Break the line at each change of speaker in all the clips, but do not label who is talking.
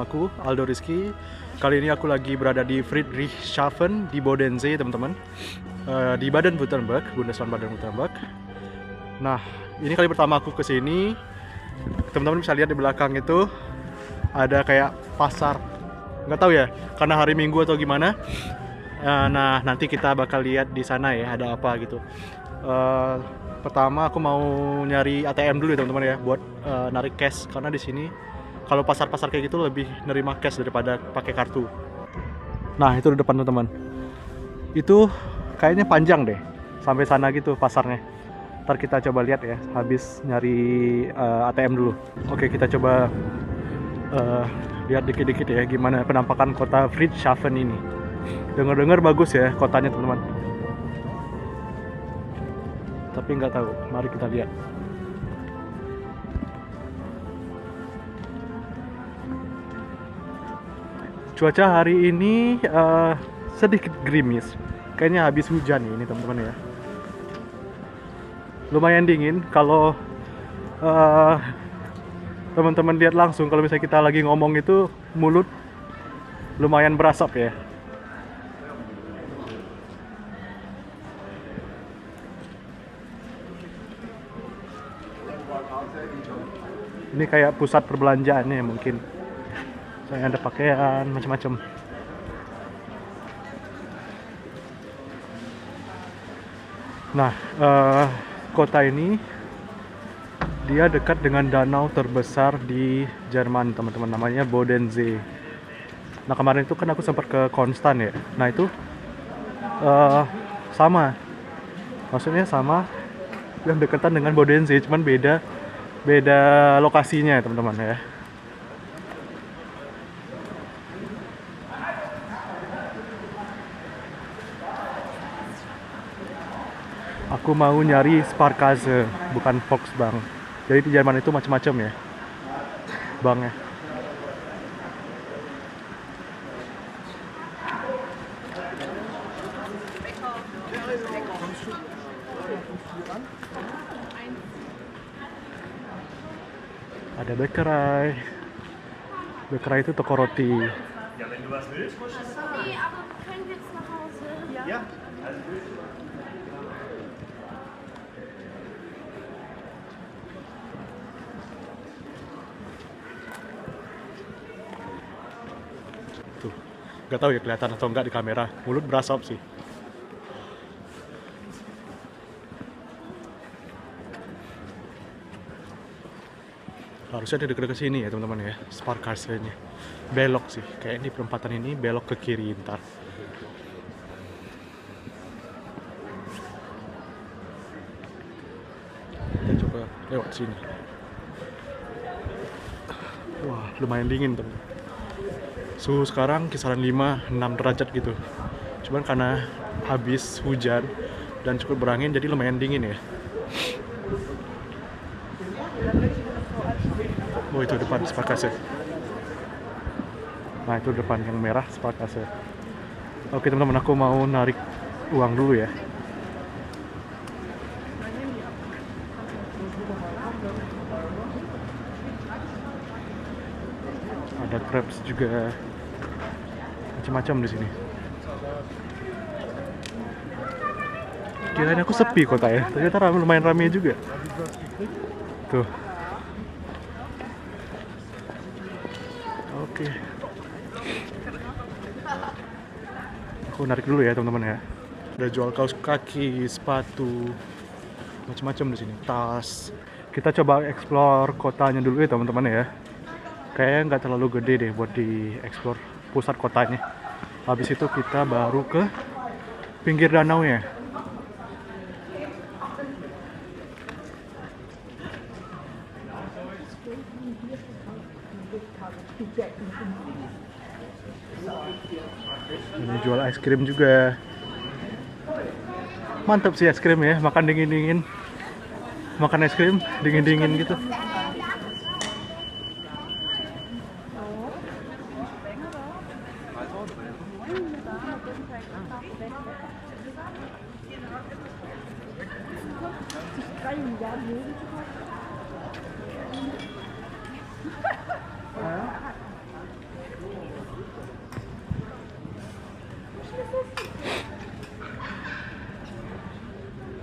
aku Aldo Rizky. Kali ini aku lagi berada di Friedrichshafen di Bodensee, teman-teman. Di Baden-Württemberg, Bundesland Baden-Württemberg. Nah, ini kali pertama aku kesini. Teman-teman bisa lihat di belakang itu ada kayak pasar. Nggak tahu ya, karena hari Minggu atau gimana. Nah, nanti kita bakal lihat di sana ya, ada apa gitu. Pertama aku mau nyari ATM dulu ya teman-teman ya, buat narik cash, karena di sini kalau pasar-pasar kayak gitu lebih nerima cash daripada pakai kartu. Nah, itu di depan teman-teman. Itu kayaknya panjang deh sampai sana gitu pasarnya. Ntar kita coba lihat ya, habis nyari ATM dulu. Oke, kita coba lihat dikit-dikit ya gimana penampakan kota Friedrichshafen ini. Dengar-dengar bagus ya kotanya teman-teman. Tapi nggak tahu, mari kita lihat. Cuaca hari ini sedikit gerimis, kayaknya habis hujan nih ini teman-teman ya. Lumayan dingin. Kalau teman-teman lihat langsung, kalau misalnya kita lagi ngomong itu mulut lumayan berasap ya. Ini kayak pusat perbelanjaannya mungkin. Saya ada pakaian macam-macam. Nah, kota ini dia dekat dengan danau terbesar di Jerman, teman-teman. Namanya Bodensee. Nah, kemarin itu kan aku sempat ke Konstan ya. Nah, itu sama. Maksudnya sama, yang dekatan dengan Bodensee, cuman beda lokasinya, teman-teman ya. Aku mau nyari Sparkasse, bukan Volksbank. Jadi di Jerman itu macam-macam ya banknya. Ada Bäckerei. Bäckerei itu toko roti.
Ja, wenn du was willst, musst du es sagen.
Nee, aber können wir jetzt nach Hause?
Ja, alles gut.
Tuh, nggak tahu ya kelihatan atau enggak di kamera. Mulut berasap sih. Harusnya di dekat-dekat sini ya teman-teman ya, Sparkasse-nya. Belok sih, kayak di perempatan ini belok ke kiri ntar. Kita coba lewat sini. Wah, lumayan dingin teman. Suhu sekarang kisaran 5-6 derajat gitu. Cuman karena habis hujan dan cukup berangin jadi lumayan dingin ya. Oh, itu depan Sparkasse. Nah, itu depan yang merah Sparkasse. Oke teman-teman, aku mau narik uang dulu ya. Ada crepes juga, macam-macam di sini. Kirain aku sepi kota ya, ternyata lumayan ramai juga. Tuh. Oke. Aku narik dulu ya teman-teman ya. Udah jual kaos kaki, sepatu, macam-macam di sini. Tas. Kita coba explore kotanya dulu ya teman-teman ya. Kayaknya nggak terlalu gede deh buat di-explore pusat kotanya. Habis itu kita baru ke pinggir danau ya. Ini jual es krim juga. Mantap sih es krim ya, makan dingin-dingin. Makan es krim dingin-dingin gitu.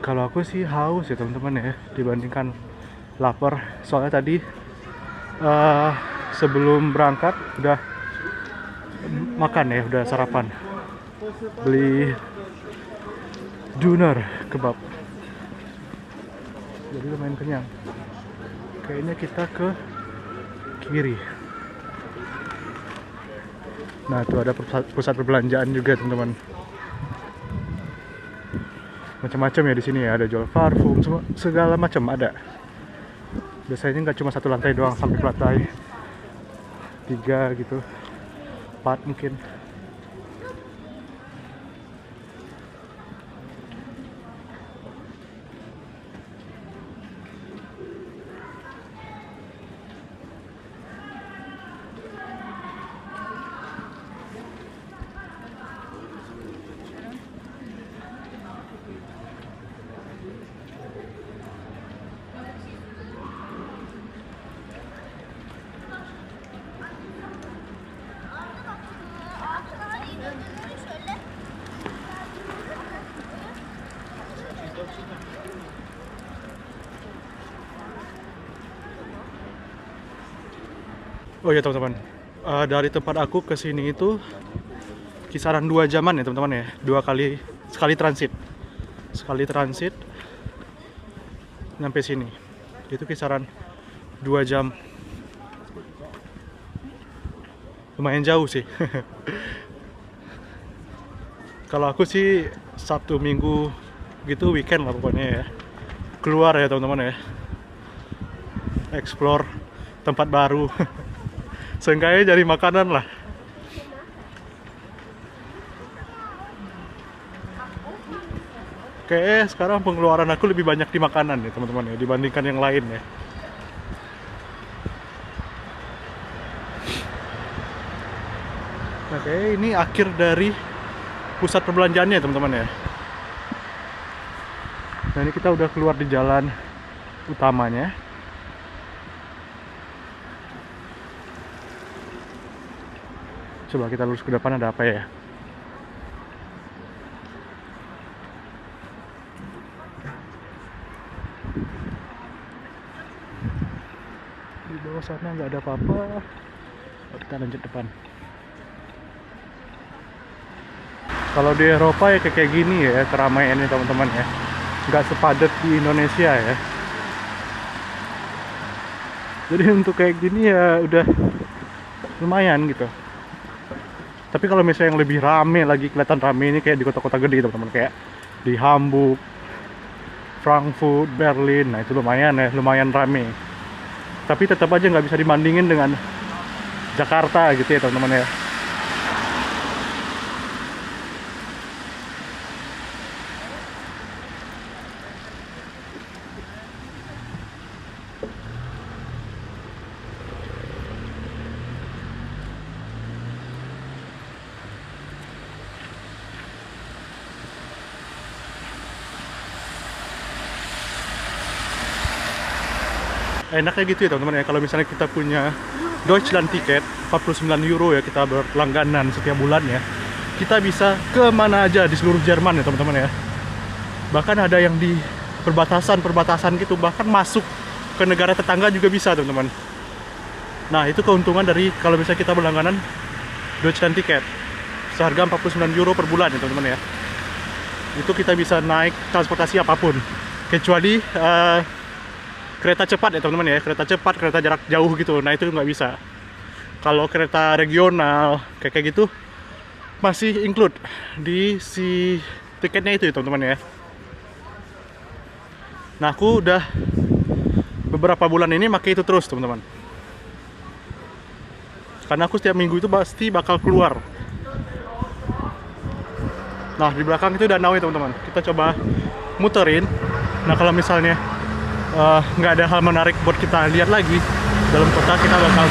Kalau aku sih haus ya teman-teman ya, dibandingkan lapar. Soalnya tadi sebelum berangkat udah makan ya, udah sarapan. Beli doner kebab. Jadi lumayan kenyang. Kayaknya kita ke kiri. Nah, itu ada pusat perbelanjaan juga teman-teman. Macam-macam ya di sini ya, ada jual parfum, semua segala macam ada. Biasanya nggak cuma satu lantai doang, sampai ke lantai 3 gitu, 4 mungkin. Oh ya teman-teman, dari tempat aku ke sini itu kisaran 2 jaman ya teman-teman ya, sekali transit nyampe sini, itu kisaran 2 jam, lumayan jauh sih. Kalau aku sih Sabtu Minggu gitu, weekend lah pokoknya ya, keluar ya teman-teman ya, explore tempat baru. Seenggaknya cari makanan lah. Kayaknya sekarang pengeluaran aku lebih banyak di makanan ya teman-teman ya, dibandingkan yang lain ya. Nah, kayaknya ini akhir dari pusat perbelanjaannya teman-teman ya. Nah, ini kita udah keluar di jalan utamanya. Coba kita lurus ke depan, ada apa ya? Di bawah sana nggak ada apa-apa. Kita lanjut depan. Kalau di Eropa ya kayak gini ya keramaiannya teman-teman ya. Nggak sepadat di Indonesia ya. Jadi untuk kayak gini ya udah lumayan gitu. Tapi kalau misalnya yang lebih rame lagi, kelihatan rame ini kayak di kota-kota gede teman-teman, kayak di Hamburg, Frankfurt, Berlin. Nah itu lumayan ya, lumayan rame. Tapi tetap aja nggak bisa dibandingin dengan Jakarta gitu ya teman-teman ya. Enaknya gitu ya teman-teman ya, kalau misalnya kita punya Deutschland tiket 49 euro ya, kita berlangganan setiap bulan ya, kita bisa kemana aja di seluruh Jerman ya teman-teman ya. Bahkan ada yang di perbatasan gitu, bahkan masuk ke negara tetangga juga bisa teman-teman. Nah itu keuntungan dari kalau misalnya kita berlangganan Deutschland tiket seharga 49 euro per bulan ya teman-teman ya. Itu kita bisa naik transportasi apapun, kecuali kereta cepat ya teman-teman ya, kereta cepat, kereta jarak jauh gitu. Nah itu nggak bisa. Kalau kereta regional kayak gitu masih include di si tiketnya itu ya teman-teman ya. Nah aku udah beberapa bulan ini pakai itu terus teman-teman, karena aku setiap minggu itu pasti bakal keluar. Nah di belakang itu danau ya teman-teman, kita coba muterin. Nah kalau misalnya nggak ada hal menarik buat kita lihat lagi dalam kota, kita bakal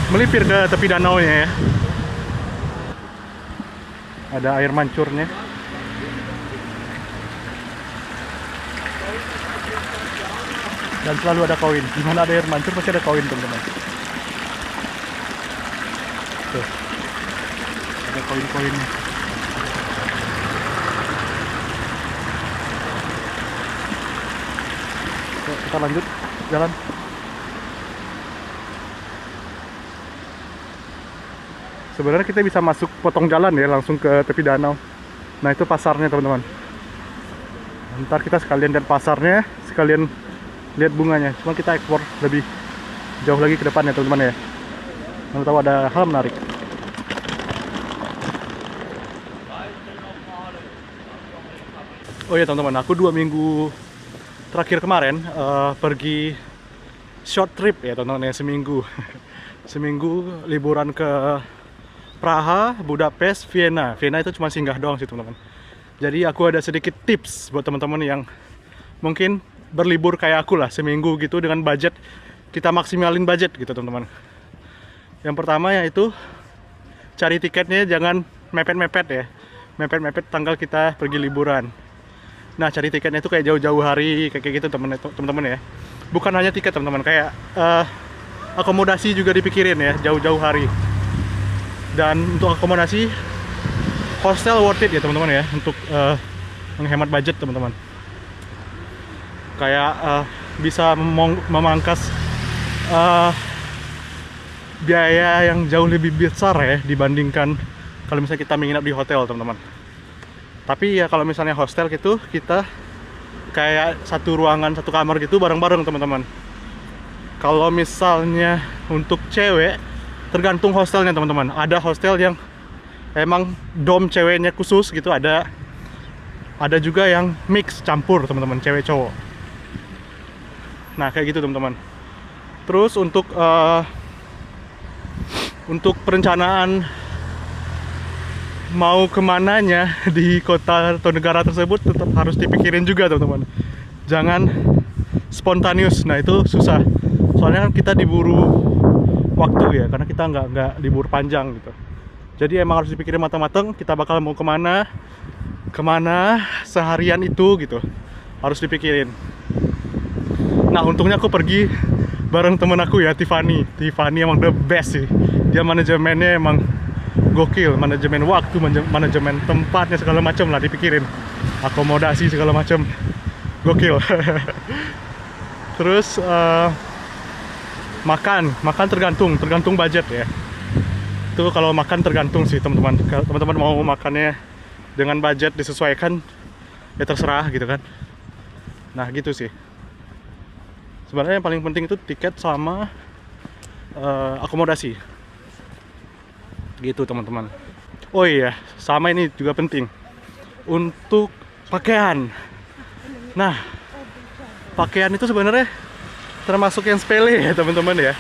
melipir ke tepi danau nya ya. Ada air mancurnya. Dan selalu ada koin. Dimana ada air mancur pasti ada koin teman-teman. Tuh, ada koin-koinnya. kita lanjut jalan. Sebenarnya kita bisa masuk potong jalan ya, langsung ke tepi danau. Nah itu pasarnya teman-teman. Ntar kita sekalian lihat pasarnya, sekalian lihat bunganya. Cuma kita ekspor lebih jauh lagi ke depan ya teman-teman ya. Mau tahu ada hal menarik. Oh iya teman-teman, aku 2 minggu terakhir kemarin pergi short trip ya teman-teman ya, seminggu. Seminggu liburan ke Praha, Budapest, Vienna. Vienna itu cuma singgah doang sih teman-teman. Jadi aku ada sedikit tips buat teman-teman yang mungkin berlibur kayak aku lah, seminggu gitu dengan budget, kita maksimalin budget gitu teman-teman. Yang pertama yaitu cari tiketnya jangan mepet-mepet ya. Mepet-mepet tanggal kita pergi liburan. Nah, cari tiketnya itu kayak jauh-jauh hari, kayak gitu teman-teman ya. Bukan hanya tiket teman-teman, kayak akomodasi juga dipikirin ya, jauh-jauh hari. Dan untuk akomodasi, hostel worth it ya teman-teman ya, untuk menghemat budget teman-teman. Kayak bisa memangkas biaya yang jauh lebih besar ya dibandingkan kalau misalnya kita menginap di hotel teman-teman. Tapi ya kalau misalnya hostel gitu, kita kayak satu ruangan, satu kamar gitu bareng-bareng teman-teman. Kalau misalnya untuk cewek, tergantung hostelnya teman-teman. Ada hostel yang emang dom ceweknya khusus gitu, ada juga yang mix, campur teman-teman, cewek cowok. Nah kayak gitu teman-teman. Terus untuk perencanaan mau kemananya di kota atau negara tersebut tetap harus dipikirin juga teman-teman. Jangan spontaneous. Nah itu susah. Soalnya kan kita diburu waktu ya, karena kita nggak libur panjang gitu. Jadi emang harus dipikirin matang-matang. Kita bakal mau kemana seharian itu gitu. Harus dipikirin. Nah untungnya aku pergi bareng temen aku ya, Tiffany. Tiffany emang the best sih. Dia manajemennya emang gokil, manajemen waktu, manajemen tempatnya segala macam lah dipikirin, akomodasi segala macam, gokil. Terus makan tergantung budget ya. Itu kalau makan tergantung sih teman-teman. Kalau teman-teman mau makannya dengan budget disesuaikan, ya terserah gitu kan. Nah gitu sih. Sebenarnya yang paling penting itu tiket sama akomodasi. Gitu teman-teman. Oh iya, sama ini juga penting untuk pakaian. Nah, pakaian itu sebenarnya termasuk yang sepele ya teman-teman ya.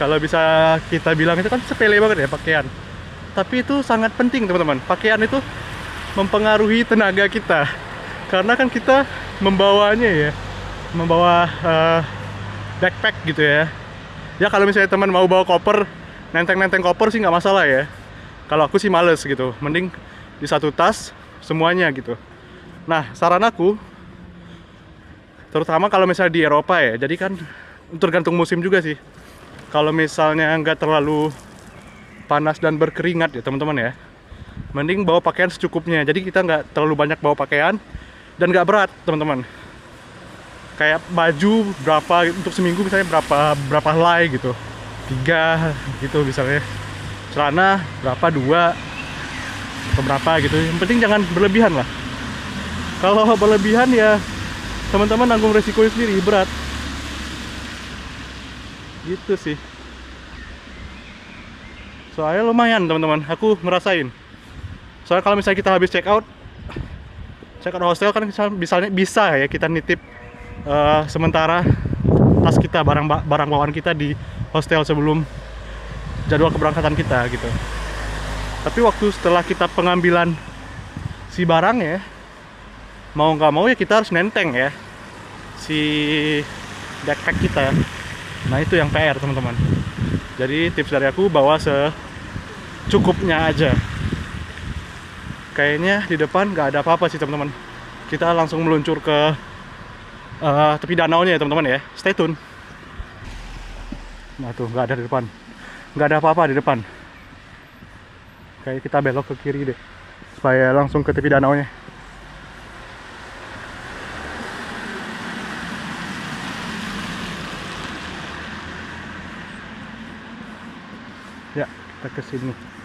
Kalau bisa kita bilang itu kan sepele banget ya pakaian. Tapi itu sangat penting teman-teman. Pakaian itu mempengaruhi tenaga kita. Karena kan kita membawanya ya, membawa backpack gitu ya. Ya kalau misalnya teman mau bawa koper, nenteng-nenteng koper sih nggak masalah ya. Kalau aku sih males gitu, mending di satu tas semuanya gitu. Nah saran aku, terutama kalau misalnya di Eropa ya, jadi kan tergantung musim juga sih. Kalau misalnya nggak terlalu panas dan berkeringat ya teman-teman ya, mending bawa pakaian secukupnya. Jadi kita nggak terlalu banyak bawa pakaian dan nggak berat teman-teman. Kayak baju berapa untuk seminggu misalnya berapa helai gitu. 3 gitu misalnya, celana berapa 2 atau berapa gitu. Yang penting jangan berlebihan lah. Kalau berlebihan ya teman-teman nanggung resikonya sendiri, berat gitu sih. Soalnya lumayan teman-teman, aku ngerasain. Soalnya kalau misalnya kita habis check out hostel kan misalnya bisa ya kita nitip sementara tas kita, barang bawaan kita di hostel sebelum jadwal keberangkatan kita gitu. Tapi waktu setelah kita pengambilan si barang ya, mau nggak mau ya kita harus nenteng ya si backpack kita. Nah itu yang PR teman-teman. Jadi tips dari aku, bawa secukupnya aja. Kayaknya di depan nggak ada apa-apa sih teman-teman. Kita langsung meluncur ke tepi danaunya ya teman-teman ya. Stay tune. Nah tuh nggak ada di depan, nggak ada apa-apa di depan. Kayak kita belok ke kiri deh, supaya langsung ke tepi danaunya. Kita ke sini.